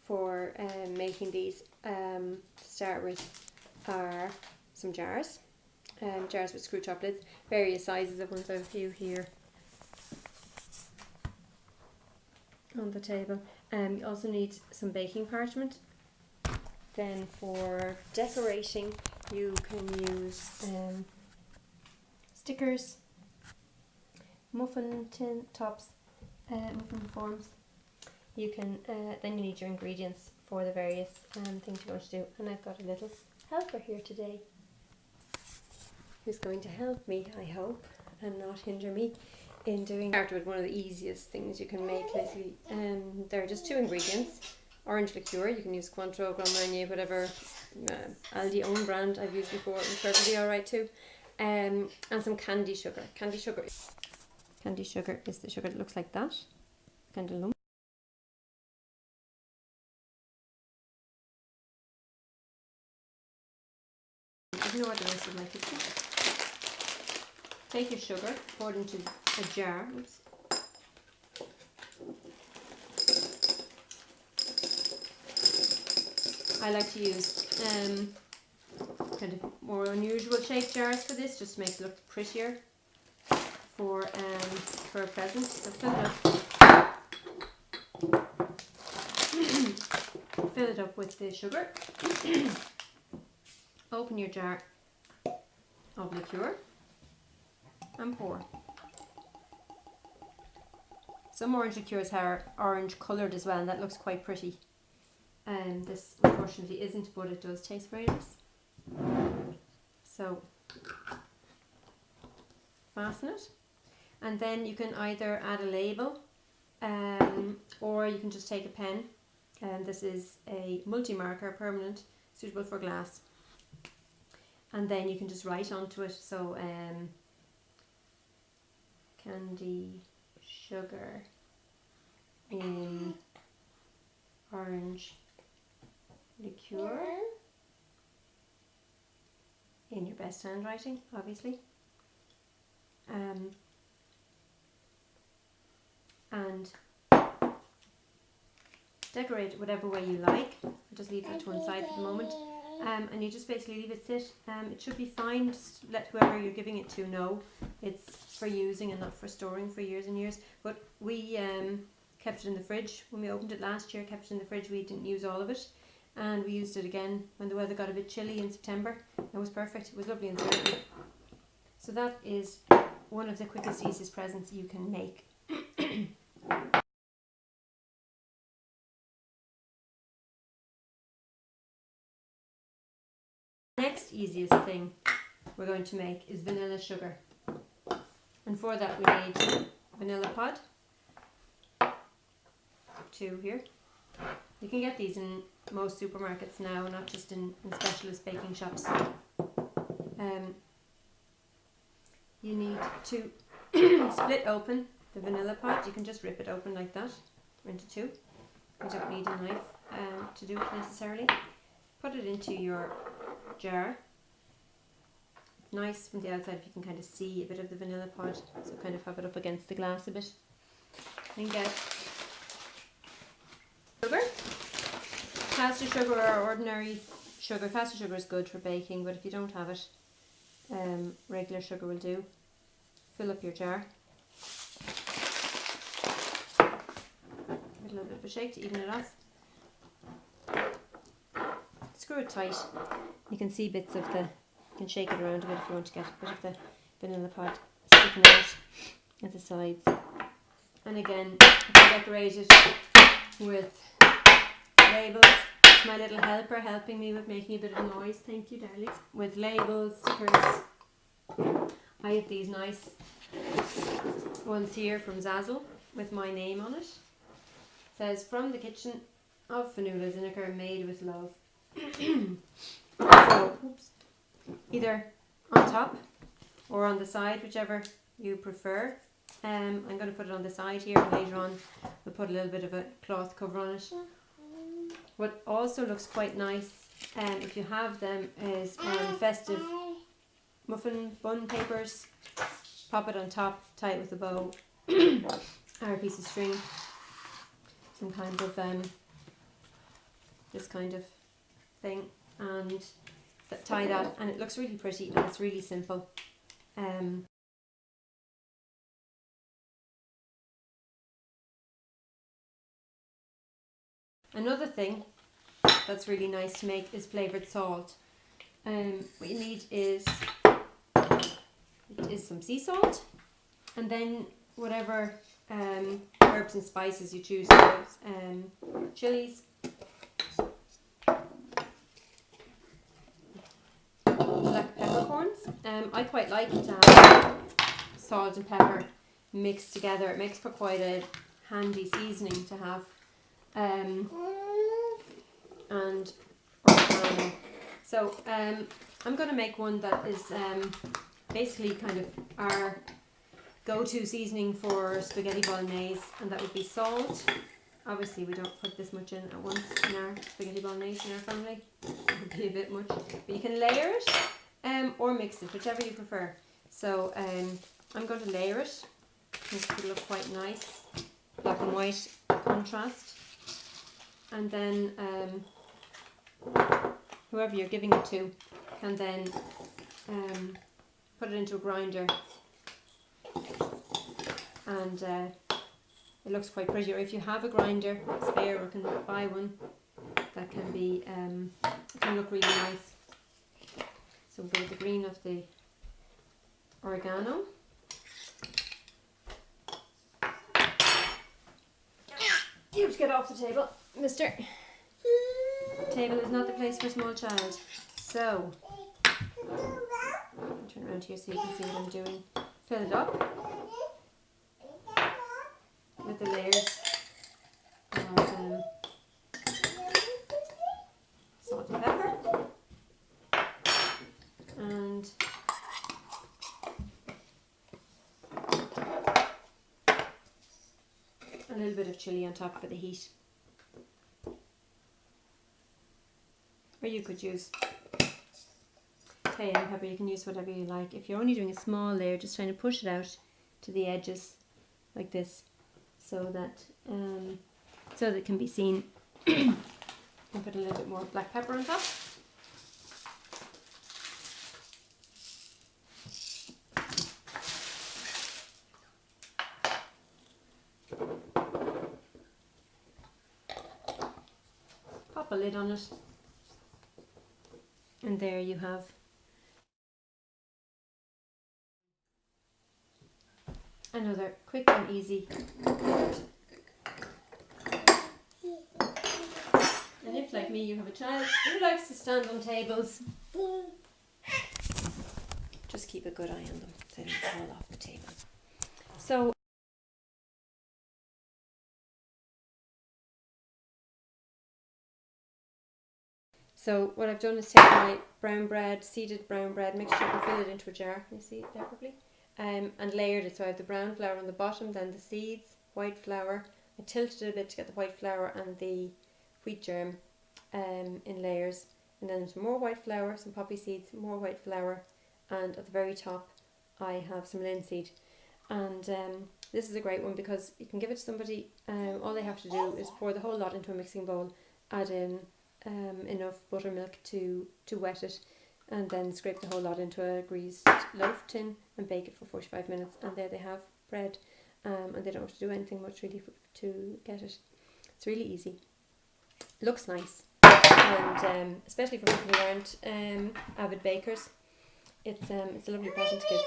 for making these to start with are some jars. Jars with screw top lids, various sizes of ones. I have a few here on the table. You also need some baking parchment. Then for decorating you can use stickers, muffin tin tops, muffin forms. You can then you need your ingredients for the various things you're going to do, and I've got a little helper here today who's going to help me, I hope, and not hinder me in doing. Start with one of the easiest things you can make, Leslie. There are just 2 ingredients. Orange liqueur, you can use Cointreau, Grand Marnier, whatever Aldi own brand I've used before, it's perfectly alright too. And some candy sugar. Candy sugar is the sugar that looks like that, kind of lump. Ignore the rest of my kitchen. Take your sugar, pour it into a jar. Oops. I like to use kind of more unusual shaped jars for this, just makes it look prettier for a present. So fill it up with the sugar. Open your jar of liqueur and pour. Some orange liqueurs are orange coloured as well, and that looks quite pretty. This unfortunately isn't, but it does taste very nice. So fasten it, and then you can either add a label or you can just take a pen, and this is a multi-marker permanent, suitable for glass, and then you can just write onto it. So candy sugar in orange liqueur, in your best handwriting, obviously, and decorate it whatever way you like. I'll just leave that to one side for the moment, and you just basically leave it sit. It should be fine. Just let whoever you're giving it to know it's for using and not for storing for years and years. But we kept it in the fridge when we opened it last year. Kept it in the fridge. We didn't use all of it, and we used it again when the weather got a bit chilly in September. It was perfect. It was lovely and syrupy. So that is one of the quickest, easiest presents you can make. Next easiest thing we're going to make is vanilla sugar, and for that we need vanilla pod, 2 here. You can get these in most supermarkets now, not just in specialist baking shops. You need to split open the vanilla pod. You can just rip it open like that into 2. You don't need a knife to do it necessarily. Put it into your jar. It's nice from the outside if you can kind of see a bit of the vanilla pod, so kind of have it up against the glass a bit. And get sugar. Caster sugar or ordinary sugar. Caster sugar is good for baking, but if you don't have it, regular sugar will do. Fill up your jar. Give it a little bit of a shake to even it off. Screw it tight. You can see bits of the, you can shake it around a bit if you want to get a bit of the vanilla pod sticking out at the sides. And again, you can decorate it with labels. It's my little helper helping me with making a bit of noise. Thank you, darling. With labels, stickers. I have these nice ones here from Zazzle with my name on it. It says, "From the kitchen of Fionnuala Zinnicker, made with love." So, oops, either on top or on the side, whichever you prefer. I'm going to put it on the side here, and later on we'll put a little bit of a cloth cover on it. What also looks quite nice, if you have them, is festive muffin bun papers. Pop it on top, tie it with a bow or a piece of string, some kind of this kind of thing, and tie that, and it looks really pretty and it's really simple. Another thing that's really nice to make is flavoured salt. What you need is some sea salt, and then whatever herbs and spices you choose to use, chilies, black peppercorns. I quite like to have salt and pepper mixed together. It makes for quite a handy seasoning to have. And oregano. So I'm going to make one that is basically kind of our go-to seasoning for spaghetti bolognese, and that would be salt. Obviously we don't put this much in at once in our spaghetti bolognese in our family. It would be a bit much, but you can layer it or mix it, whichever you prefer. So I'm going to layer it. Make it look quite nice, black and white contrast. And then whoever you're giving it to can then put it into a grinder, and it looks quite pretty. Or if you have a grinder spare or can buy one, that can be it can look really nice. So we'll go with the green of the oregano. You have to get off the table, mister. Table is not the place for a small child. So, I'll turn around here so you can see what I'm doing. Fill it up with the layers of salt and pepper, and a little bit of chilli on top for the heat. Or you could use cayenne pepper, you can use whatever you like. If you're only doing a small layer, just trying to push it out to the edges like this, so that it can be seen. And put a little bit more black pepper on top. Pop a lid on it. And there you have another quick and easy. And if, like me, you have a child who likes to stand on tables, just keep a good eye on them so they don't fall off the table. So what I've done is take my brown bread, seeded brown bread mixture, and fill it into a jar. Can you see it there properly? And layered it. So I have the brown flour on the bottom, then the seeds, white flour. I tilted it a bit to get the white flour and the wheat germ in layers. And then some more white flour, some poppy seeds, more white flour, and at the very top I have some linseed. And this is a great one because you can give it to somebody. All they have to do is pour the whole lot into a mixing bowl, add in enough buttermilk to wet it, and then scrape the whole lot into a greased loaf tin and bake it for 45 minutes, and there they have bread, and they don't have to do anything much really to get it. It's really easy, looks nice, and especially for people who aren't avid bakers, it's a lovely present to give.